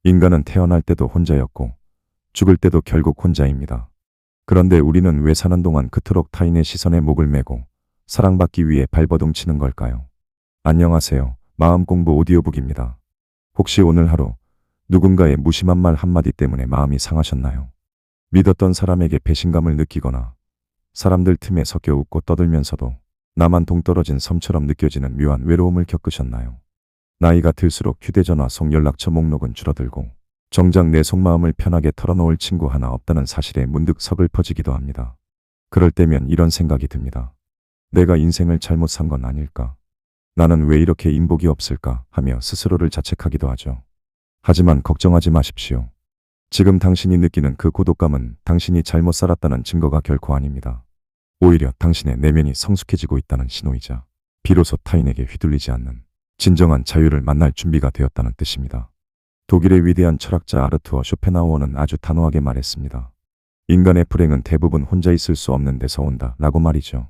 인간은 태어날 때도 혼자였고 죽을 때도 결국 혼자입니다. 그런데 우리는 왜 사는 동안 그토록 타인의 시선에 목을 매고 사랑받기 위해 발버둥 치는 걸까요? 안녕하세요. 마음공부 오디오북입니다. 혹시 오늘 하루 누군가의 무심한 말 한마디 때문에 마음이 상하셨나요? 믿었던 사람에게 배신감을 느끼거나 사람들 틈에 섞여 웃고 떠들면서도 나만 동떨어진 섬처럼 느껴지는 묘한 외로움을 겪으셨나요? 나이가 들수록 휴대전화 속 연락처 목록은 줄어들고 정작 내 속마음을 편하게 털어놓을 친구 하나 없다는 사실에 문득 서글퍼지기도 합니다. 그럴 때면 이런 생각이 듭니다. 내가 인생을 잘못 산 건 아닐까? 나는 왜 이렇게 인복이 없을까? 하며 스스로를 자책하기도 하죠. 하지만 걱정하지 마십시오. 지금 당신이 느끼는 그 고독감은 당신이 잘못 살았다는 증거가 결코 아닙니다. 오히려 당신의 내면이 성숙해지고 있다는 신호이자 비로소 타인에게 휘둘리지 않는 진정한 자유를 만날 준비가 되었다는 뜻입니다. 독일의 위대한 철학자 아르투어 쇼펜하우어는 아주 단호하게 말했습니다. 인간의 불행은 대부분 혼자 있을 수 없는 데서 온다 라고 말이죠.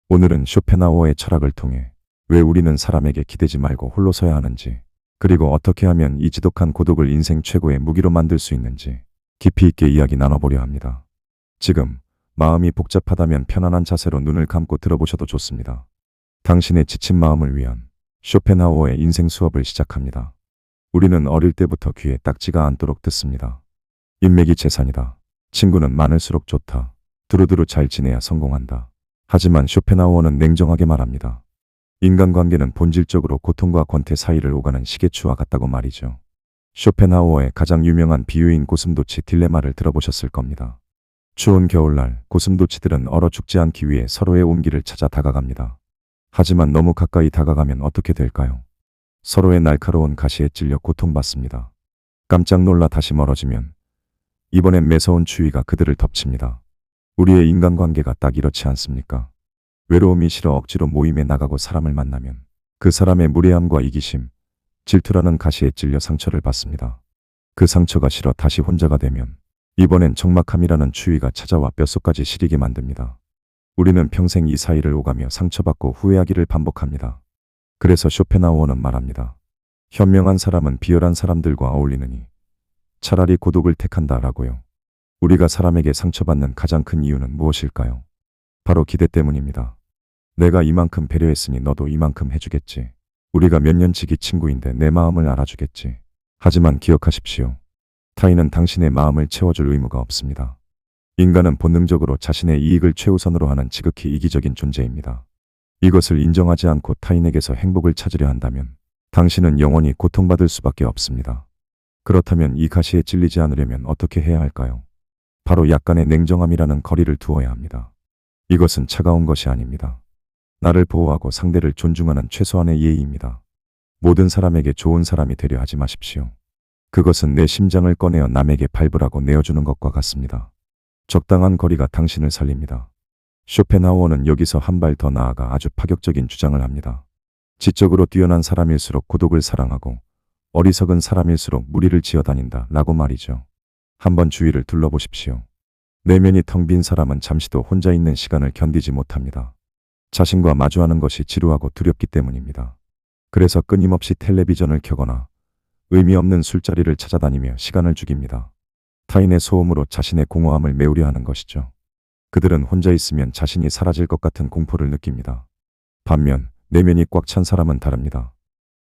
오늘은 쇼펜하우어의 철학을 통해 왜 우리는 사람에게 기대지 말고 홀로 서야 하는지, 그리고 어떻게 하면 이 지독한 고독을 인생 최고의 무기로 만들 수 있는지 깊이 있게 이야기 나눠보려 합니다. 지금 마음이 복잡하다면 편안한 자세로 눈을 감고 들어보셔도 좋습니다. 당신의 지친 마음을 위한 쇼펜하우어의 인생 수업을 시작합니다. 우리는 어릴 때부터 귀에 딱지가 않도록 듣습니다. 인맥이 재산이다. 친구는 많을수록 좋다. 두루두루 잘 지내야 성공한다. 하지만 쇼펜하우어는 냉정하게 말합니다. 인간관계는 본질적으로 고통과 권태 사이를 오가는 시계추와 같다고 말이죠. 쇼펜하우어의 가장 유명한 비유인 고슴도치 딜레마를 들어보셨을 겁니다. 추운 겨울날 고슴도치들은 얼어 죽지 않기 위해 서로의 온기를 찾아 다가갑니다. 하지만 너무 가까이 다가가면 어떻게 될까요? 서로의 날카로운 가시에 찔려 고통받습니다. 깜짝 놀라 다시 멀어지면 이번엔 매서운 추위가 그들을 덮칩니다. 우리의 인간관계가 딱 이렇지 않습니까? 외로움이 싫어 억지로 모임에 나가고 사람을 만나면 그 사람의 무례함과 이기심, 질투라는 가시에 찔려 상처를 받습니다. 그 상처가 싫어 다시 혼자가 되면 이번엔 적막함이라는 추위가 찾아와 뼛속까지 시리게 만듭니다. 우리는 평생 이 사이를 오가며 상처받고 후회하기를 반복합니다. 그래서 쇼펜하우어는 말합니다. 현명한 사람은 비열한 사람들과 어울리느니 차라리 고독을 택한다라고요. 우리가 사람에게 상처받는 가장 큰 이유는 무엇일까요? 바로 기대 때문입니다. 내가 이만큼 배려했으니 너도 이만큼 해주겠지. 우리가 몇 년 지기 친구인데 내 마음을 알아주겠지. 하지만 기억하십시오. 타인은 당신의 마음을 채워줄 의무가 없습니다. 인간은 본능적으로 자신의 이익을 최우선으로 하는 지극히 이기적인 존재입니다. 이것을 인정하지 않고 타인에게서 행복을 찾으려 한다면 당신은 영원히 고통받을 수밖에 없습니다. 그렇다면 이 가시에 찔리지 않으려면 어떻게 해야 할까요? 바로 약간의 냉정함이라는 거리를 두어야 합니다. 이것은 차가운 것이 아닙니다. 나를 보호하고 상대를 존중하는 최소한의 예의입니다. 모든 사람에게 좋은 사람이 되려 하지 마십시오. 그것은 내 심장을 꺼내어 남에게 밟으라고 내어주는 것과 같습니다. 적당한 거리가 당신을 살립니다. 쇼펜하우어는 여기서 한 발 더 나아가 아주 파격적인 주장을 합니다. 지적으로 뛰어난 사람일수록 고독을 사랑하고 어리석은 사람일수록 무리를 지어다닌다 라고 말이죠. 한번 주위를 둘러보십시오. 내면이 텅 빈 사람은 잠시도 혼자 있는 시간을 견디지 못합니다. 자신과 마주하는 것이 지루하고 두렵기 때문입니다. 그래서 끊임없이 텔레비전을 켜거나 의미 없는 술자리를 찾아다니며 시간을 죽입니다. 타인의 소음으로 자신의 공허함을 메우려 하는 것이죠. 그들은 혼자 있으면 자신이 사라질 것 같은 공포를 느낍니다. 반면 내면이 꽉 찬 사람은 다릅니다.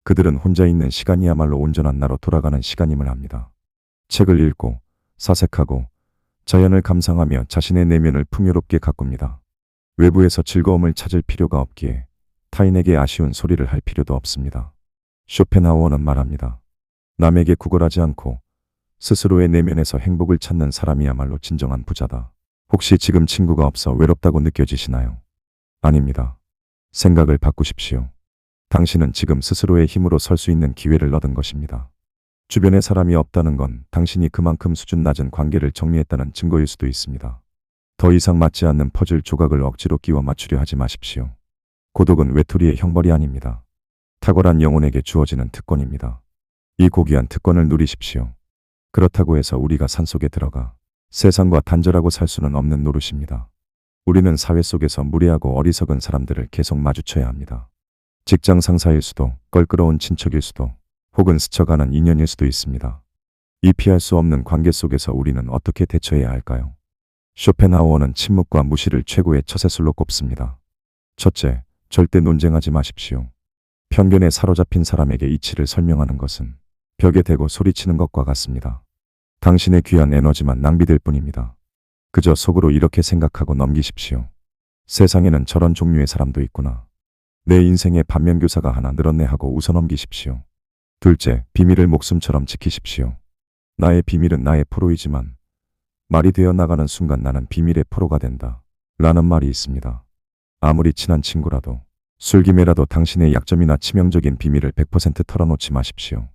그들은 혼자 있는 시간이야말로 온전한 나로 돌아가는 시간임을 압니다. 책을 읽고 사색하고 자연을 감상하며 자신의 내면을 풍요롭게 가꿉니다. 외부에서 즐거움을 찾을 필요가 없기에 타인에게 아쉬운 소리를 할 필요도 없습니다. 쇼펜하우어는 말합니다. 남에게 구걸하지 않고 스스로의 내면에서 행복을 찾는 사람이야말로 진정한 부자다. 혹시 지금 친구가 없어 외롭다고 느껴지시나요? 아닙니다. 생각을 바꾸십시오. 당신은 지금 스스로의 힘으로 설 수 있는 기회를 얻은 것입니다. 주변에 사람이 없다는 건 당신이 그만큼 수준 낮은 관계를 정리했다는 증거일 수도 있습니다. 더 이상 맞지 않는 퍼즐 조각을 억지로 끼워 맞추려 하지 마십시오. 고독은 외톨이의 형벌이 아닙니다. 탁월한 영혼에게 주어지는 특권입니다. 이 고귀한 특권을 누리십시오. 그렇다고 해서 우리가 산속에 들어가 세상과 단절하고 살 수는 없는 노릇입니다. 우리는 사회 속에서 무례하고 어리석은 사람들을 계속 마주쳐야 합니다. 직장 상사일 수도, 껄끄러운 친척일 수도, 혹은 스쳐가는 인연일 수도 있습니다. 이 피할 수 없는 관계 속에서 우리는 어떻게 대처해야 할까요? 쇼펜하우어는 침묵과 무시를 최고의 처세술로 꼽습니다. 첫째, 절대 논쟁하지 마십시오. 편견에 사로잡힌 사람에게 이치를 설명하는 것은 벽에 대고 소리치는 것과 같습니다. 당신의 귀한 에너지만 낭비될 뿐입니다. 그저 속으로 이렇게 생각하고 넘기십시오. 세상에는 저런 종류의 사람도 있구나. 내 인생에 반면교사가 하나 늘었네 하고 웃어넘기십시오. 둘째, 비밀을 목숨처럼 지키십시오. 나의 비밀은 나의 포로이지만 말이 되어 나가는 순간 나는 비밀의 포로가 된다. 라는 말이 있습니다. 아무리 친한 친구라도 술김에라도 당신의 약점이나 치명적인 비밀을 100% 털어놓지 마십시오.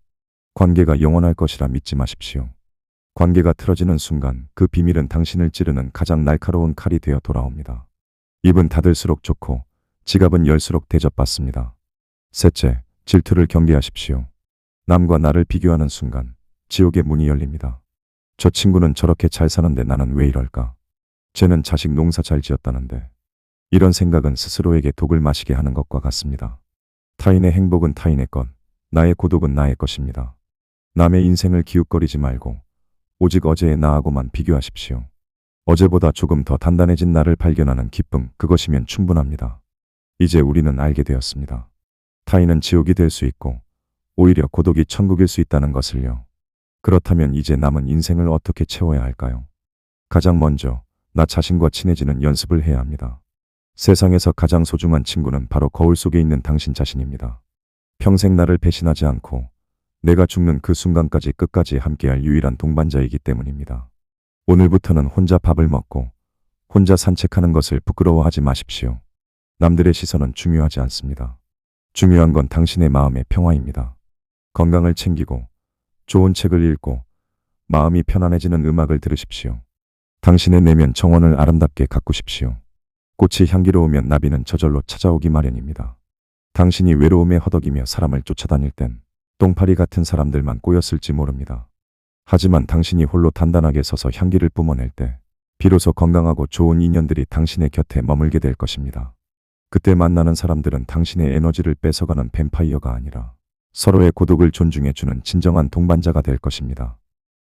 관계가 영원할 것이라 믿지 마십시오. 관계가 틀어지는 순간 그 비밀은 당신을 찌르는 가장 날카로운 칼이 되어 돌아옵니다. 입은 닫을수록 좋고 지갑은 열수록 대접받습니다. 셋째, 질투를 경계하십시오. 남과 나를 비교하는 순간 지옥의 문이 열립니다. 저 친구는 저렇게 잘 사는데 나는 왜 이럴까? 쟤는 자식 농사 잘 지었다는데. 이런 생각은 스스로에게 독을 마시게 하는 것과 같습니다. 타인의 행복은 타인의 것, 나의 고독은 나의 것입니다. 남의 인생을 기웃거리지 말고 오직 어제의 나하고만 비교하십시오. 어제보다 조금 더 단단해진 나를 발견하는 기쁨, 그것이면 충분합니다. 이제 우리는 알게 되었습니다. 타인은 지옥이 될 수 있고 오히려 고독이 천국일 수 있다는 것을요. 그렇다면 이제 남은 인생을 어떻게 채워야 할까요? 가장 먼저 나 자신과 친해지는 연습을 해야 합니다. 세상에서 가장 소중한 친구는 바로 거울 속에 있는 당신 자신입니다. 평생 나를 배신하지 않고 내가 죽는 그 순간까지 끝까지 함께할 유일한 동반자이기 때문입니다. 오늘부터는 혼자 밥을 먹고 혼자 산책하는 것을 부끄러워하지 마십시오. 남들의 시선은 중요하지 않습니다. 중요한 건 당신의 마음의 평화입니다. 건강을 챙기고 좋은 책을 읽고 마음이 편안해지는 음악을 들으십시오. 당신의 내면 정원을 아름답게 가꾸십시오. 꽃이 향기로우면 나비는 저절로 찾아오기 마련입니다. 당신이 외로움에 허덕이며 사람을 쫓아다닐 땐 똥파리 같은 사람들만 꼬였을지 모릅니다. 하지만 당신이 홀로 단단하게 서서 향기를 뿜어낼 때 비로소 건강하고 좋은 인연들이 당신의 곁에 머물게 될 것입니다. 그때 만나는 사람들은 당신의 에너지를 뺏어가는 뱀파이어가 아니라 서로의 고독을 존중해주는 진정한 동반자가 될 것입니다.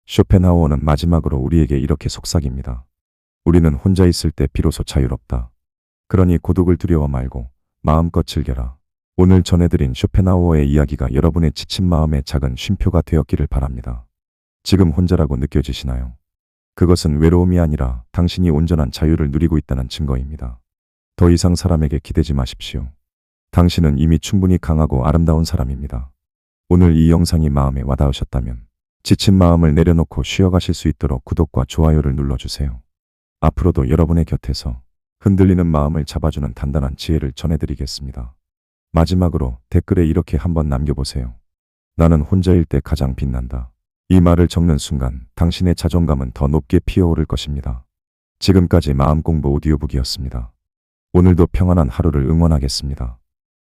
쇼펜하우어는 마지막으로 우리에게 이렇게 속삭입니다. 우리는 혼자 있을 때 비로소 자유롭다. 그러니 고독을 두려워 말고 마음껏 즐겨라. 오늘 전해드린 쇼펜하우어의 이야기가 여러분의 지친 마음의 작은 쉼표가 되었기를 바랍니다. 지금 혼자라고 느껴지시나요? 그것은 외로움이 아니라 당신이 온전한 자유를 누리고 있다는 증거입니다. 더 이상 사람에게 기대지 마십시오. 당신은 이미 충분히 강하고 아름다운 사람입니다. 오늘 이 영상이 마음에 와닿으셨다면 지친 마음을 내려놓고 쉬어가실 수 있도록 구독과 좋아요를 눌러주세요. 앞으로도 여러분의 곁에서 흔들리는 마음을 잡아주는 단단한 지혜를 전해드리겠습니다. 마지막으로 댓글에 이렇게 한번 남겨보세요. 나는 혼자일 때 가장 빛난다. 이 말을 적는 순간 당신의 자존감은 더 높게 피어오를 것입니다. 지금까지 마음공부 오디오북이었습니다. 오늘도 평안한 하루를 응원하겠습니다.